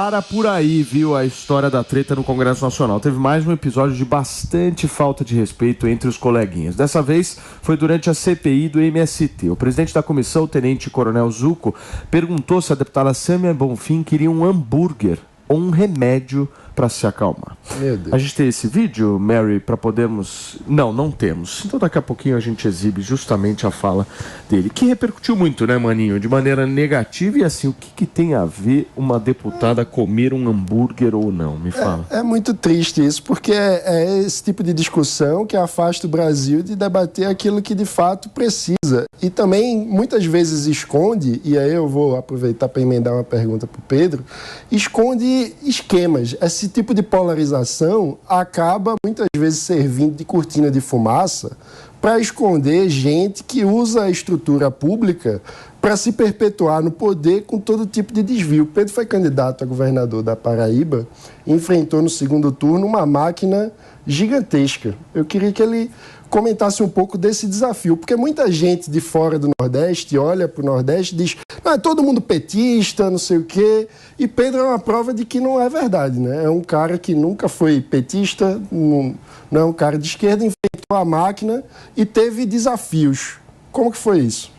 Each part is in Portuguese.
para por aí, viu, a história da treta no Congresso Nacional. Teve mais um episódio de bastante falta de respeito entre os coleguinhas. Dessa vez foi durante a CPI do MST. O presidente da comissão, o tenente-coronel Zucco, perguntou se a deputada Sâmia Bonfim queria um hambúrguer ou um remédio para se acalmar. Meu Deus. A gente tem esse vídeo, Mary, para podermos... Não temos. Então daqui a pouquinho a gente exibe justamente a fala dele, que repercutiu muito, né, maninho? De maneira negativa. E assim, o que tem a ver uma deputada comer um hambúrguer ou não? Me fala. É muito triste isso, porque é esse tipo de discussão que afasta o Brasil de debater aquilo que de fato precisa. E também, muitas vezes, esconde, e aí eu vou aproveitar para emendar uma pergunta para o Pedro, esconde esquemas. Esse tipo de polarização acaba muitas vezes servindo de cortina de fumaça para esconder gente que usa a estrutura pública para se perpetuar no poder com todo tipo de desvio. Pedro foi candidato a governador da Paraíba e enfrentou no segundo turno uma máquina gigantesca. Eu queria que ele comentasse um pouco desse desafio, porque muita gente de fora do Nordeste olha para o Nordeste e diz: não, é todo mundo petista, não sei o quê, e Pedro é uma prova de que não é verdade, né? É um cara que nunca foi petista, não é um cara de esquerda, enfrentou a máquina e teve desafios. Como que foi isso?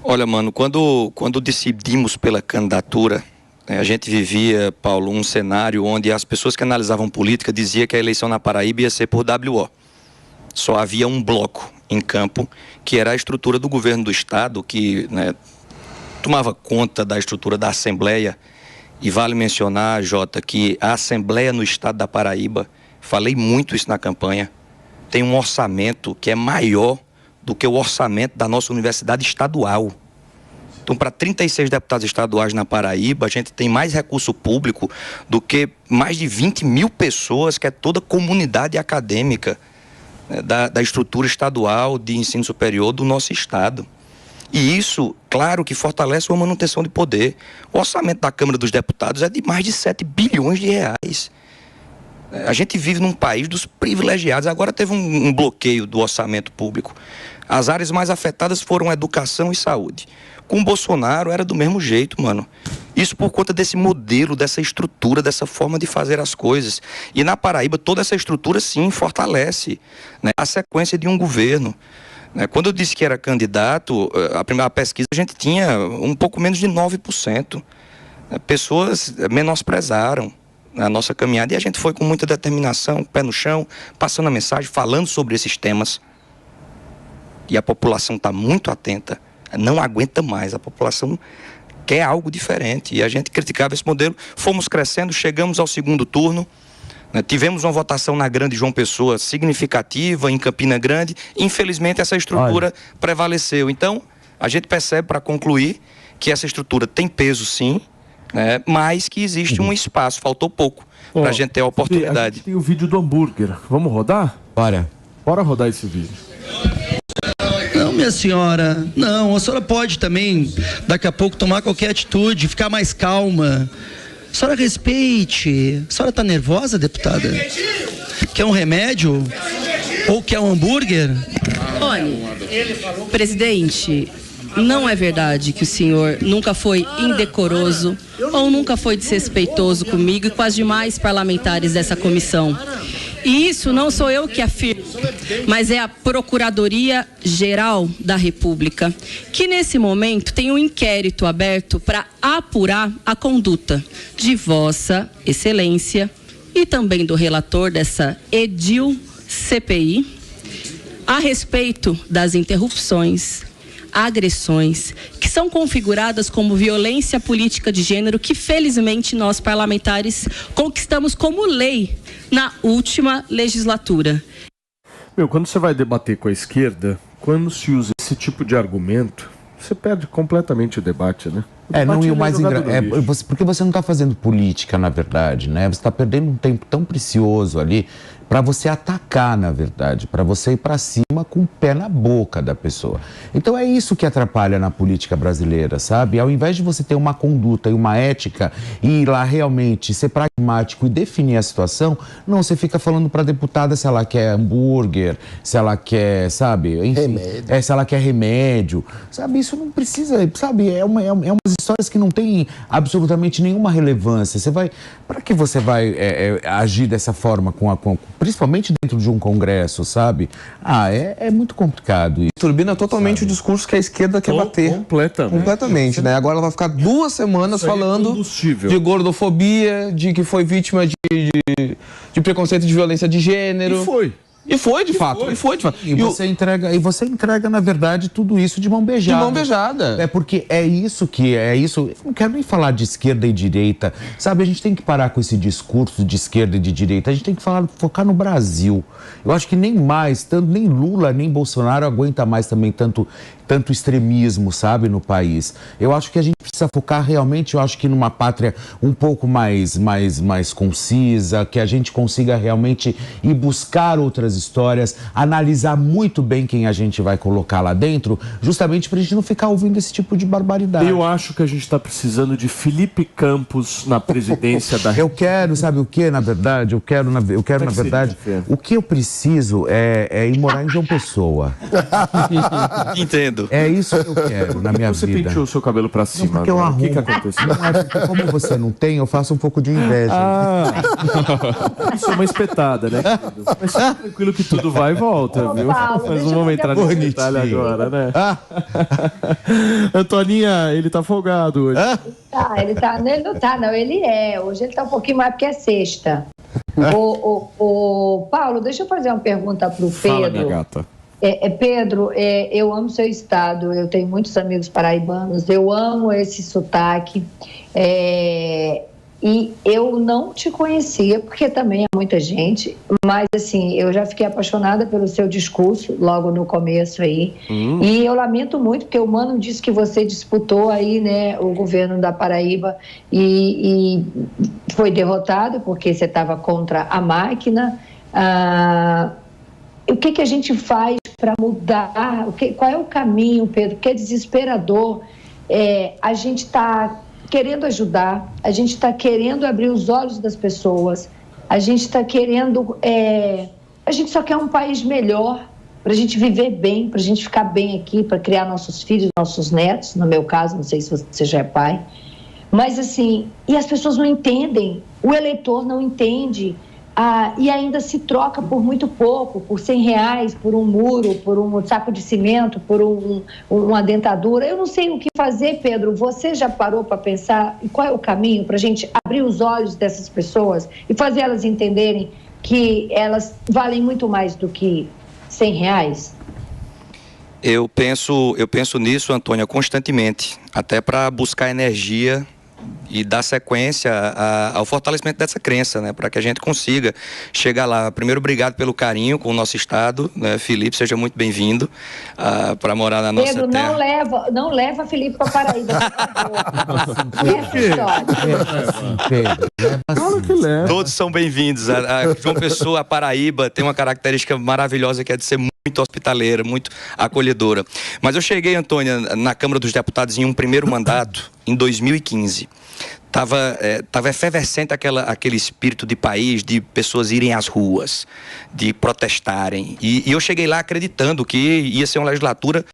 Olha, mano, quando decidimos pela candidatura, a gente vivia, Paulo, um cenário onde as pessoas que analisavam política diziam que a eleição na Paraíba ia ser por WO. Só havia um bloco em campo, que era a estrutura do governo do Estado, que, né, tomava conta da estrutura da Assembleia. E vale mencionar, Jota, que a Assembleia no Estado da Paraíba, falei muito isso na campanha, tem um orçamento que é maior do que o orçamento da nossa universidade estadual. Então, para 36 deputados estaduais na Paraíba, a gente tem mais recurso público do que mais de 20 mil pessoas, que é toda a comunidade acadêmica, né, da estrutura estadual de ensino superior do nosso estado. E isso, claro, que fortalece uma manutenção de poder. O orçamento da Câmara dos Deputados é de mais de 7 bilhões de reais. A gente vive num país dos privilegiados. Agora teve um bloqueio do orçamento público. As áreas mais afetadas foram educação e saúde. Com o Bolsonaro era do mesmo jeito, mano. Isso por conta desse modelo, dessa estrutura, dessa forma de fazer as coisas. E na Paraíba, toda essa estrutura, sim, fortalece, né, a sequência de um governo. Quando eu disse que era candidato, a primeira pesquisa a gente tinha um pouco menos de 9%. Pessoas menosprezaram a nossa caminhada e a gente foi com muita determinação, pé no chão, passando a mensagem, falando sobre esses temas. E a população está muito atenta, não aguenta mais, a população quer algo diferente. E a gente criticava esse modelo, fomos crescendo, chegamos ao segundo turno, né, tivemos uma votação na Grande João Pessoa significativa, em Campina Grande, infelizmente essa estrutura prevaleceu. Então, a gente percebe, para concluir, que essa estrutura tem peso sim, né, mas que existe um espaço, faltou pouco para a gente ter a oportunidade. A gente tem o vídeo do hambúrguer, vamos rodar? Bora rodar esse vídeo. Não, minha senhora, não, a senhora pode também, daqui a pouco, tomar qualquer atitude, ficar mais calma. A senhora respeite. A senhora está nervosa, deputada? Quer um remédio? Ou quer um hambúrguer? Olha, presidente, não é verdade que o senhor nunca foi indecoroso ou nunca foi desrespeitoso comigo e com as demais parlamentares dessa comissão. E isso não sou eu que afirmo, mas é a Procuradoria-Geral da República, que nesse momento tem um inquérito aberto para apurar a conduta de Vossa Excelência e também do relator dessa Edil CPI a respeito das interrupções, agressões, que são configuradas como violência política de gênero, que felizmente nós parlamentares conquistamos como lei na última legislatura. Quando você vai debater com a esquerda, quando se usa esse tipo de argumento, você perde completamente o debate, né? E o mais porque você não está fazendo política, na verdade, né? Você está perdendo um tempo tão precioso ali para você atacar, na verdade, para você ir para cima com o pé na boca da pessoa. Então é isso que atrapalha na política brasileira, sabe? Ao invés de você ter uma conduta e uma ética e ir lá realmente ser pragmático e definir a situação, não, você fica falando para a deputada se ela quer hambúrguer, se ela quer, sabe, enfim, se ela quer remédio, sabe? Isso não precisa, sabe? É umas histórias que não têm absolutamente nenhuma relevância. Para que você vai agir dessa forma, principalmente dentro de um congresso, sabe? É muito complicado isso. Turbina totalmente o discurso que a esquerda quer bater. Completamente, né? Agora ela vai ficar 2 semanas falando de gordofobia, de que foi vítima de preconceito de violência de gênero. E foi, de fato. E você entrega, na verdade, tudo isso de mão beijada. De mão beijada. É porque é isso. Eu não quero nem falar de esquerda e direita. Sabe, a gente tem que parar com esse discurso de esquerda e de direita. A gente tem que focar no Brasil. Eu acho que nem Lula, nem Bolsonaro aguenta mais também tanto extremismo, sabe, no país. Eu acho que a gente precisa focar realmente, eu acho que numa pátria um pouco mais concisa, que a gente consiga realmente ir buscar outras histórias, analisar muito bem quem a gente vai colocar lá dentro, justamente pra gente não ficar ouvindo esse tipo de barbaridade. Eu acho que a gente tá precisando de Felipe Campos na presidência da Eu quero, sabe o que, na verdade? O que eu preciso é ir morar em João Pessoa. Entendo. É isso que eu quero na minha vida. Você penteou o seu cabelo pra cima. Não, porque eu arrumo. O que aconteceu? Porque como você não tem, eu faço um pouco de inveja. Isso é uma espetada, né? Mas fica tranquilo que tudo vai e volta, viu? Paulo, Mas não vamos entrar nesse detalhe agora, né? Antoninha, ele tá folgado hoje. Ele não tá, não. Ele é. Hoje ele tá um pouquinho mais porque é sexta. Paulo, deixa eu fazer uma pergunta pro Pedro. Fala, minha gata. Pedro, eu amo seu estado, eu tenho muitos amigos paraibanos, eu amo esse sotaque, e eu não te conhecia, porque também há muita gente, mas assim, eu já fiquei apaixonada pelo seu discurso logo no começo aí, e eu lamento muito, porque o Mano disse que você disputou aí, né, o governo da Paraíba e foi derrotado, porque você estava contra a máquina. O que a gente faz para mudar? Qual é o caminho, Pedro? Porque é desesperador. A gente está querendo ajudar, a gente está querendo abrir os olhos das pessoas, a gente está querendo... a gente só quer um país melhor, para a gente viver bem, para a gente ficar bem aqui, para criar nossos filhos, nossos netos, no meu caso, não sei se você já é pai. Mas assim, e as pessoas não entendem, o eleitor não entende... e ainda se troca por muito pouco, por R$100, por um muro, por um saco de cimento, por uma dentadura. Eu não sei o que fazer, Pedro. Você já parou para pensar qual é o caminho para a gente abrir os olhos dessas pessoas e fazer elas entenderem que elas valem muito mais do que R$100? Eu penso nisso, Antônia, constantemente, até para buscar energia e dar sequência ao fortalecimento dessa crença, né, para que a gente consiga chegar lá. Primeiro, obrigado pelo carinho com o nosso estado, né, Felipe, seja muito bem-vindo para morar na nossa Pedro, terra. não leva Felipe para Paraíba, essa história. Claro que leva. Todos são bem-vindos. A João Pessoa, a Paraíba, tem uma característica maravilhosa que é de ser muito hospitaleira, muito acolhedora. Mas eu cheguei, Antônia, na Câmara dos Deputados em um primeiro mandato, em 2015. Tava efervescente aquele espírito de país, de pessoas irem às ruas, de protestarem. E eu cheguei lá acreditando que ia ser uma legislatura,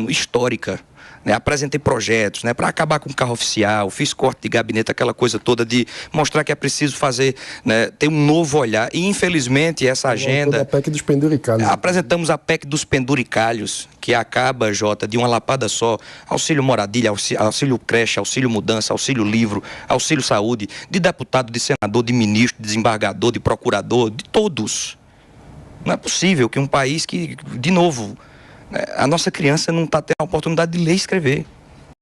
histórica. Né? Apresentei projetos, né, para acabar com o carro oficial, fiz corte de gabinete, aquela coisa toda de mostrar que é preciso fazer, né, ter um novo olhar. E, infelizmente, essa agenda... A PEC dos penduricalhos. Apresentamos a PEC dos penduricalhos, que acaba, Jota, de uma lapada só. Auxílio moradia, auxílio creche, auxílio mudança, auxílio livro, auxílio saúde, de deputado, de senador, de ministro, de desembargador, de procurador, de todos. Não é possível que um país que, de novo... A nossa criança não está tendo a oportunidade de ler e escrever.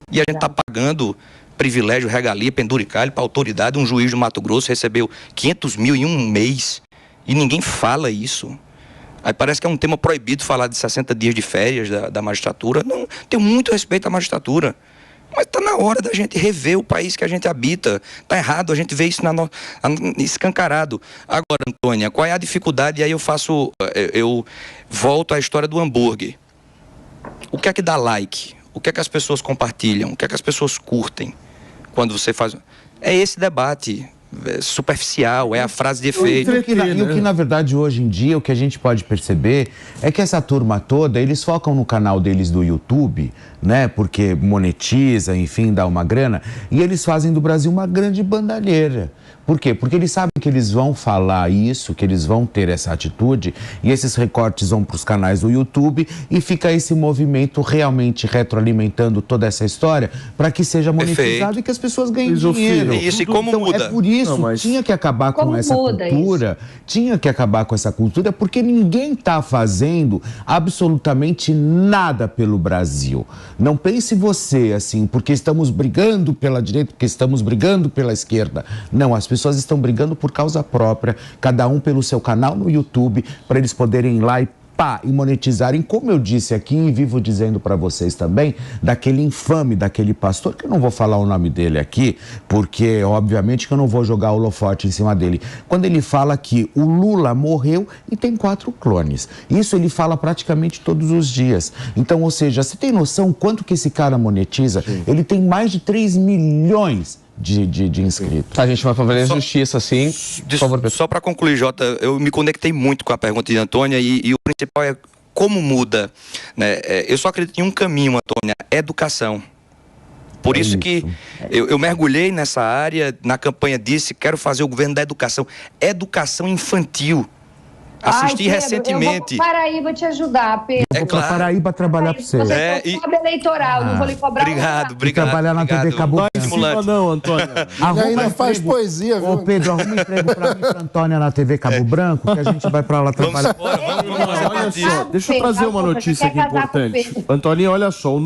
E a gente está pagando privilégio, regalia, penduricalho para a autoridade. Um juiz do Mato Grosso recebeu 500 mil em um mês e ninguém fala isso. Aí parece que é um tema proibido falar de 60 dias de férias da magistratura. Não, tenho muito respeito à magistratura. Mas está na hora da gente rever o país que a gente habita. Está errado, a gente vê isso escancarado. Agora, Antônia, qual é a dificuldade? E aí eu volto à história do hambúrguer. O que é que dá like? O que é que as pessoas compartilham? O que é que as pessoas curtem quando você faz... É esse debate. superficial, é a frase de efeito. E o que, na verdade, hoje em dia, o que a gente pode perceber é que essa turma toda, eles focam no canal deles do YouTube, né? Porque monetiza, enfim, dá uma grana, e eles fazem do Brasil uma grande bandalheira. Por quê? Porque eles sabem que eles vão falar isso, que eles vão ter essa atitude, e esses recortes vão para os canais do YouTube e fica esse movimento realmente retroalimentando toda essa história para que seja monetizado e que as pessoas ganhem dinheiro. Isso, e como muda? É por isso, tinha que acabar com essa cultura, tinha que acabar com essa cultura, porque ninguém está fazendo absolutamente nada pelo Brasil. Não pense você assim, porque estamos brigando pela direita, porque estamos brigando pela esquerda. Não, as pessoas estão brigando por causa própria, cada um pelo seu canal no YouTube, para eles poderem ir lá e monetizarem, como eu disse aqui e vivo dizendo para vocês também, daquele infame, daquele pastor, que eu não vou falar o nome dele aqui, porque obviamente que eu não vou jogar o holofote em cima dele. Quando ele fala que o Lula morreu e tem 4 clones. Isso ele fala praticamente todos os dias. Então, ou seja, você tem noção quanto que esse cara monetiza? Sim. Ele tem mais de 3 milhões de inscritos. A gente vai fazer a justiça, sim. Por favor, só para concluir, Jota, eu me conectei muito com a pergunta de Antônia e o principal é como muda, né? Eu só acredito em um caminho, Antônia, educação. Por isso que eu mergulhei nessa área, na campanha disse, quero fazer o governo da educação. Educação infantil. Assisti Pedro, recentemente. Eu vou para Paraíba te ajudar, Pedro. Eu vou para Paraíba trabalhar para você. Você é eleitoral, não vou lhe cobrar. Obrigado. Trabalhar na TV Cabo Branco. Não, Antônia. Ainda faz poesia, viu? Ô, Pedro, arruma emprego para mim, pra Antônia na TV Cabo Branco, que a gente vai para lá trabalhar. Olha só, deixa eu trazer uma notícia aqui importante. Antônia, olha só,